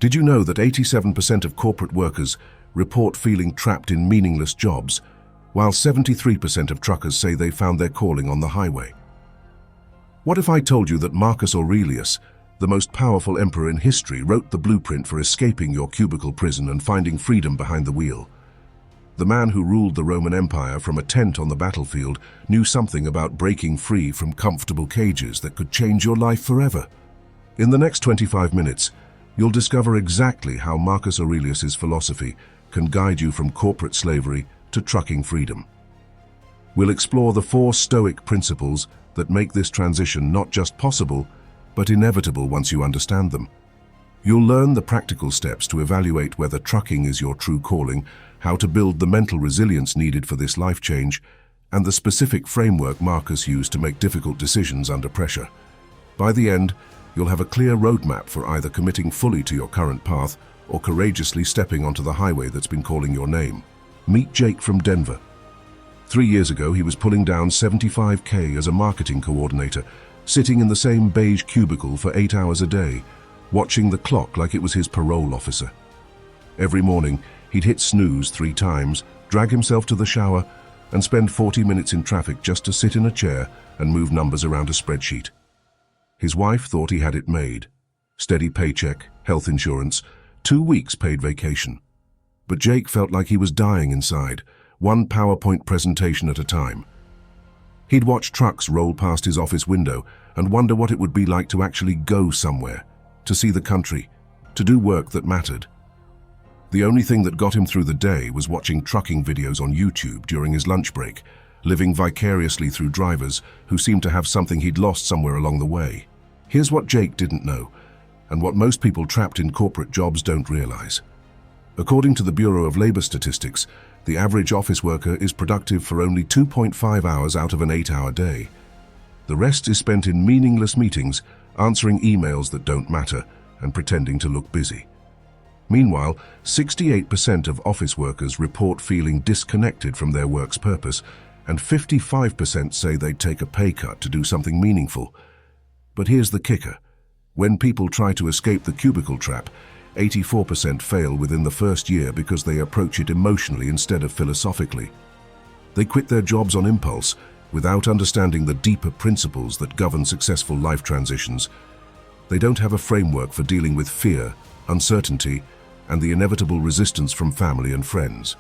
Did you know that 87% of corporate workers report feeling trapped in meaningless jobs, while 73% of truckers say they found their calling on the highway? What if I told you that Marcus Aurelius, the most powerful emperor in history, wrote the blueprint for escaping your cubicle prison and finding freedom behind the wheel? The man who ruled the Roman Empire from a tent on the battlefield knew something about breaking free from comfortable cages that could change your life forever. In the next 25 minutes, you'll discover exactly how Marcus Aurelius's philosophy can guide you from corporate slavery to trucking freedom. We'll explore the 4 Stoic principles that make this transition not just possible, but inevitable once you understand them. You'll learn the practical steps to evaluate whether trucking is your true calling, how to build the mental resilience needed for this life change, and the specific framework Marcus used to make difficult decisions under pressure. By the end, you'll have a clear roadmap for either committing fully to your current path or courageously stepping onto the highway that's been calling your name. Meet Jake from Denver. 3 years ago, he was pulling down 75K as a marketing coordinator, sitting in the same beige cubicle for 8 hours a day, watching the clock like it was his parole officer. Every morning, he'd hit snooze 3 times, drag himself to the shower, and spend 40 minutes in traffic just to sit in a chair and move numbers around a spreadsheet. His wife thought he had it made. Steady paycheck, health insurance, 2 weeks paid vacation. But Jake felt like he was dying inside, one PowerPoint presentation at a time. He'd watch trucks roll past his office window and wonder what it would be like to actually go somewhere, to see the country, to do work that mattered. The only thing that got him through the day was watching trucking videos on YouTube during his lunch break, living vicariously through drivers who seemed to have something he'd lost somewhere along the way. Here's what Jake didn't know, and what most people trapped in corporate jobs don't realize. According to the Bureau of Labor Statistics, the average office worker is productive for only 2.5 hours out of an 8-hour day. The rest is spent in meaningless meetings, answering emails that don't matter, and pretending to look busy. Meanwhile, 68% of office workers report feeling disconnected from their work's purpose, and 55% say they'd take a pay cut to do something meaningful. But here's the kicker. When people try to escape the cubicle trap, 84% fail within the first year because they approach it emotionally instead of philosophically. They quit their jobs on impulse, without understanding the deeper principles that govern successful life transitions. They don't have a framework for dealing with fear, uncertainty, and the inevitable resistance from family and friends.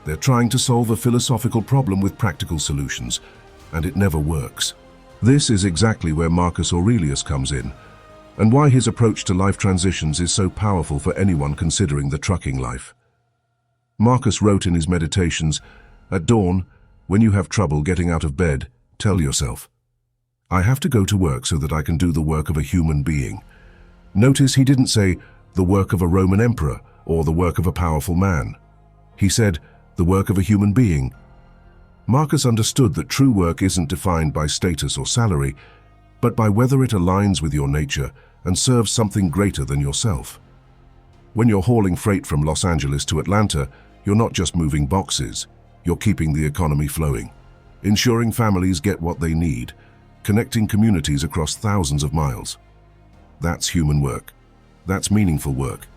They're trying to solve a philosophical problem with practical solutions, and it never works. This is exactly where Marcus Aurelius comes in, and why his approach to life transitions is so powerful for anyone considering the trucking life. Marcus wrote in his meditations, "At dawn, when you have trouble getting out of bed, tell yourself, I have to go to work so that I can do the work of a human being." Notice he didn't say, the work of a Roman emperor or the work of a powerful man. He said, the work of a human being. Marcus understood that true work isn't defined by status or salary, but by whether it aligns with your nature and serves something greater than yourself. When you're hauling freight from Los Angeles to Atlanta, you're not just moving boxes, you're keeping the economy flowing, ensuring families get what they need, connecting communities across thousands of miles. That's human work. That's meaningful work.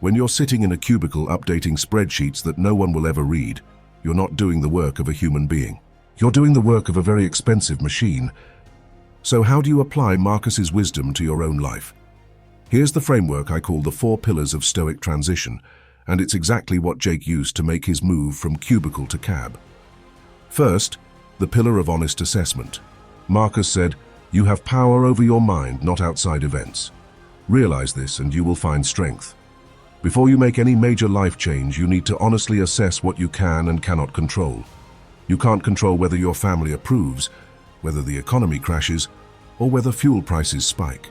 When you're sitting in a cubicle updating spreadsheets that no one will ever read, you're not doing the work of a human being. You're doing the work of a very expensive machine. So how do you apply Marcus's wisdom to your own life? Here's the framework I call the 4 pillars of Stoic transition, and it's exactly what Jake used to make his move from cubicle to cab. First, the pillar of honest assessment. Marcus said, "You have power over your mind, not outside events. Realize this and you will find strength. Before you make any major life change, you need to honestly assess what you can and cannot control. You can't control whether your family approves, whether the economy crashes, or whether fuel prices spike.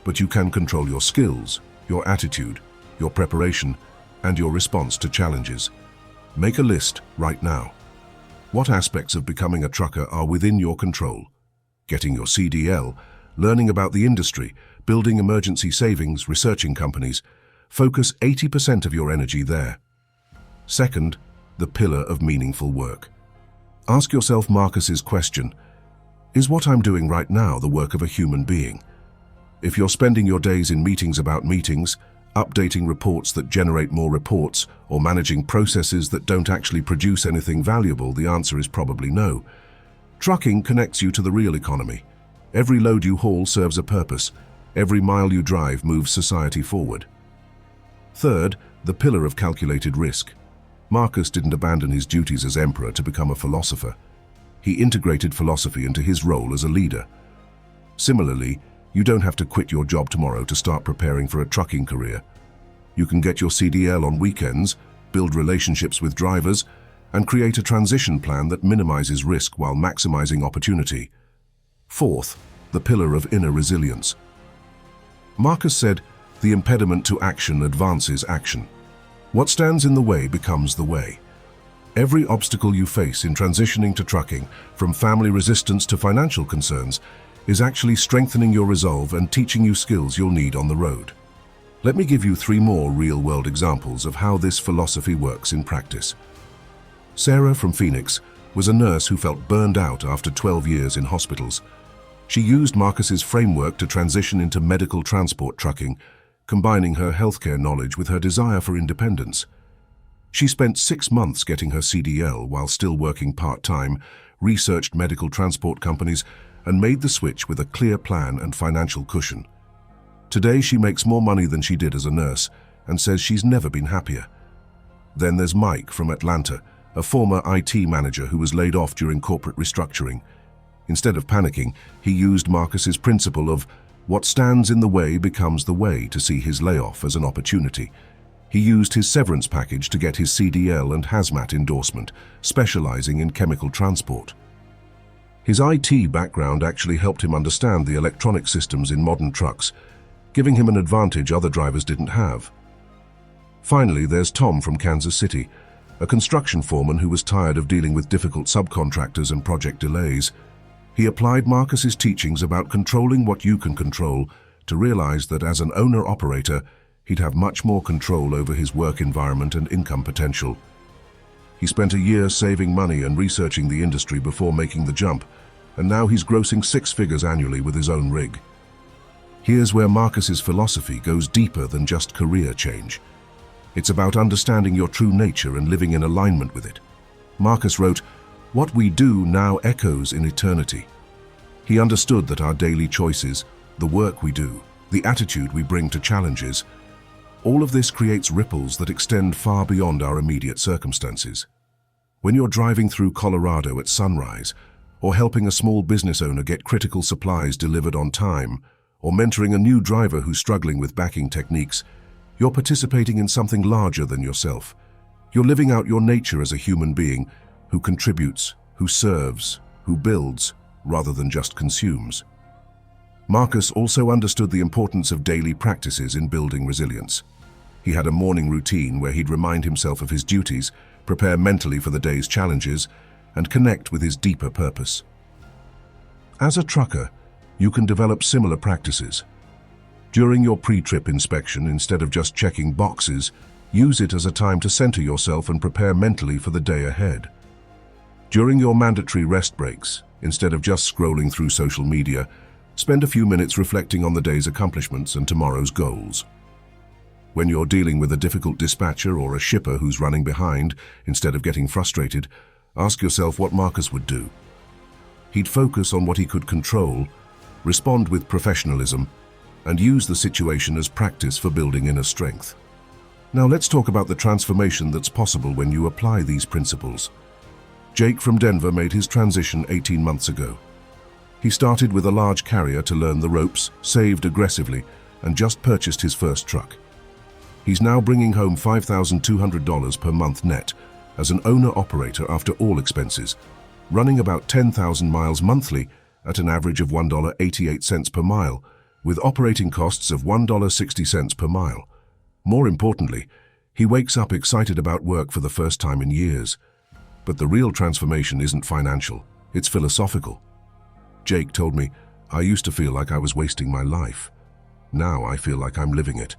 But you can control your skills, your attitude, your preparation, and your response to challenges. Make a list right now. What aspects of becoming a trucker are within your control? Getting your CDL, learning about the industry, building emergency savings, researching companies. Focus 80% of your energy there. Second, the pillar of meaningful work. Ask yourself Marcus's question, is what I'm doing right now the work of a human being? If you're spending your days in meetings about meetings, Updating reports that generate more reports, or managing processes that don't actually produce anything valuable? The answer is probably no. Trucking connects you to the real economy. Every load you haul serves a purpose. Every mile you drive moves society forward. Third, the pillar of calculated risk. Marcus didn't abandon his duties as emperor to become a philosopher. He integrated philosophy into his role as a leader. Similarly, you don't have to quit your job tomorrow to start preparing for a trucking career. You can get your CDL on weekends, build relationships with drivers, and create a transition plan that minimizes risk while maximizing opportunity. Fourth, the pillar of inner resilience. Marcus said, "The impediment to action advances action. What stands in the way becomes the way." Every obstacle you face in transitioning to trucking, from family resistance to financial concerns, is actually strengthening your resolve and teaching you skills you'll need on the road. Let me give you 3 more real-world examples of how this philosophy works in practice. Sarah from Phoenix was a nurse who felt burned out after 12 years in hospitals. She used Marcus's framework to transition into medical transport trucking, combining her healthcare knowledge with her desire for independence. She spent 6 months getting her CDL while still working part-time, researched medical transport companies, and made the switch with a clear plan and financial cushion. Today she makes more money than she did as a nurse and says she's never been happier. Then there's Mike from Atlanta, a former IT manager who was laid off during corporate restructuring. Instead of panicking, he used Marcus's principle of what stands in the way becomes the way to see his layoff as an opportunity. He used his severance package to get his CDL and hazmat endorsement, specializing in chemical transport. His IT background actually helped him understand the electronic systems in modern trucks, giving him an advantage other drivers didn't have. Finally, there's Tom from Kansas City, a construction foreman who was tired of dealing with difficult subcontractors and project delays. He applied Marcus's teachings about controlling what you can control to realize that as an owner-operator, he'd have much more control over his work environment and income potential. He spent a year saving money and researching the industry before making the jump, and now he's grossing 6 figures annually with his own rig. Here's where Marcus's philosophy goes deeper than just career change. It's about understanding your true nature and living in alignment with it. Marcus wrote, "What we do now echoes in eternity." He understood that our daily choices, the work we do, the attitude we bring to challenges, all of this creates ripples that extend far beyond our immediate circumstances. When you're driving through Colorado at sunrise, or helping a small business owner get critical supplies delivered on time, or mentoring a new driver who's struggling with backing techniques, you're participating in something larger than yourself. You're living out your nature as a human being who contributes, who serves, who builds, rather than just consumes. Marcus also understood the importance of daily practices in building resilience. He had a morning routine where he'd remind himself of his duties, prepare mentally for the day's challenges, and connect with his deeper purpose. As a trucker, you can develop similar practices. During your pre-trip inspection, instead of just checking boxes, use it as a time to center yourself and prepare mentally for the day ahead. During your mandatory rest breaks, instead of just scrolling through social media, spend a few minutes reflecting on the day's accomplishments and tomorrow's goals. When you're dealing with a difficult dispatcher or a shipper who's running behind, instead of getting frustrated, ask yourself what Marcus would do. He'd focus on what he could control, respond with professionalism, and use the situation as practice for building inner strength. Now let's talk about the transformation that's possible when you apply these principles. Jake from Denver made his transition 18 months ago. He started with a large carrier to learn the ropes, saved aggressively, and just purchased his first truck. He's now bringing home $5,200 per month net as an owner-operator after all expenses, running about 10,000 miles monthly at an average of $1.88 per mile, with operating costs of $1.60 per mile. More importantly, he wakes up excited about work for the first time in years. But the real transformation isn't financial, it's philosophical. Jake told me, "I used to feel like I was wasting my life. Now I feel like I'm living it."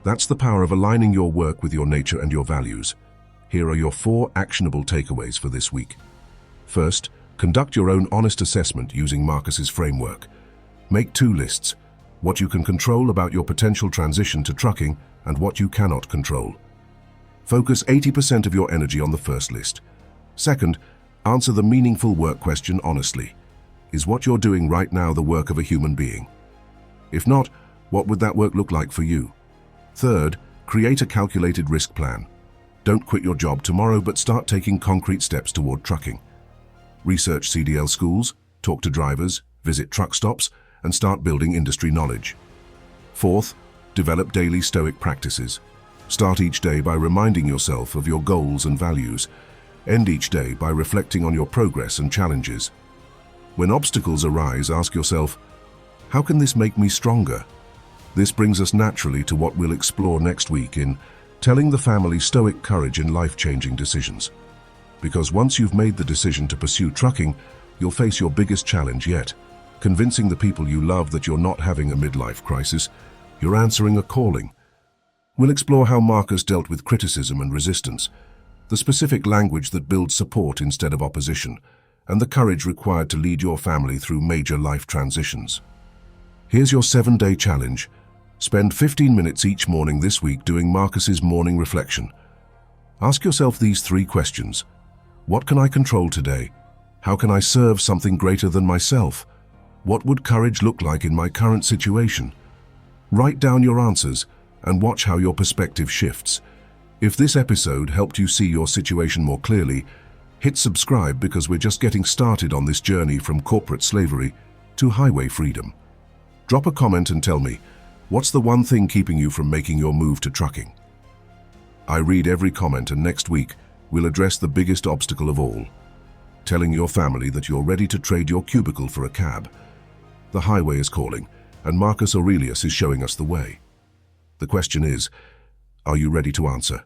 That's the power of aligning your work with your nature and your values. Here are your 4 actionable takeaways for this week. First, conduct your own honest assessment using Marcus's framework. Make 2 lists, what you can control about your potential transition to trucking, and what you cannot control. Focus 80% of your energy on the first list. Second, answer the meaningful work question honestly. Is what you're doing right now the work of a human being? If not, what would that work look like for you? Third, create a calculated risk plan. Don't quit your job tomorrow, but start taking concrete steps toward trucking. Research CDL schools, talk to drivers, visit truck stops, and start building industry knowledge. Fourth, develop daily Stoic practices. Start each day by reminding yourself of your goals and values. End each day by reflecting on your progress and challenges. When obstacles arise, ask yourself, how can this make me stronger? This brings us naturally to what we'll explore next week in Telling the Family Stoic Courage in Life-Changing Decisions. Because once you've made the decision to pursue trucking, you'll face your biggest challenge yet, convincing the people you love that you're not having a midlife crisis, you're answering a calling. We'll explore how Marcus dealt with criticism and resistance, the specific language that builds support instead of opposition, and the courage required to lead your family through major life transitions. Here's your 7-day challenge. Spend 15 minutes each morning this week doing Marcus's morning reflection. Ask yourself these 3 questions. What can I control today? How can I serve something greater than myself? What would courage look like in my current situation? Write down your answers and watch how your perspective shifts. If this episode helped you see your situation more clearly, hit subscribe because we're just getting started on this journey from corporate slavery to highway freedom. Drop a comment and tell me, what's the one thing keeping you from making your move to trucking? I read every comment, and next week we'll address the biggest obstacle of all, telling your family that you're ready to trade your cubicle for a cab. The highway is calling, and Marcus Aurelius is showing us the way. The question is, are you ready to answer?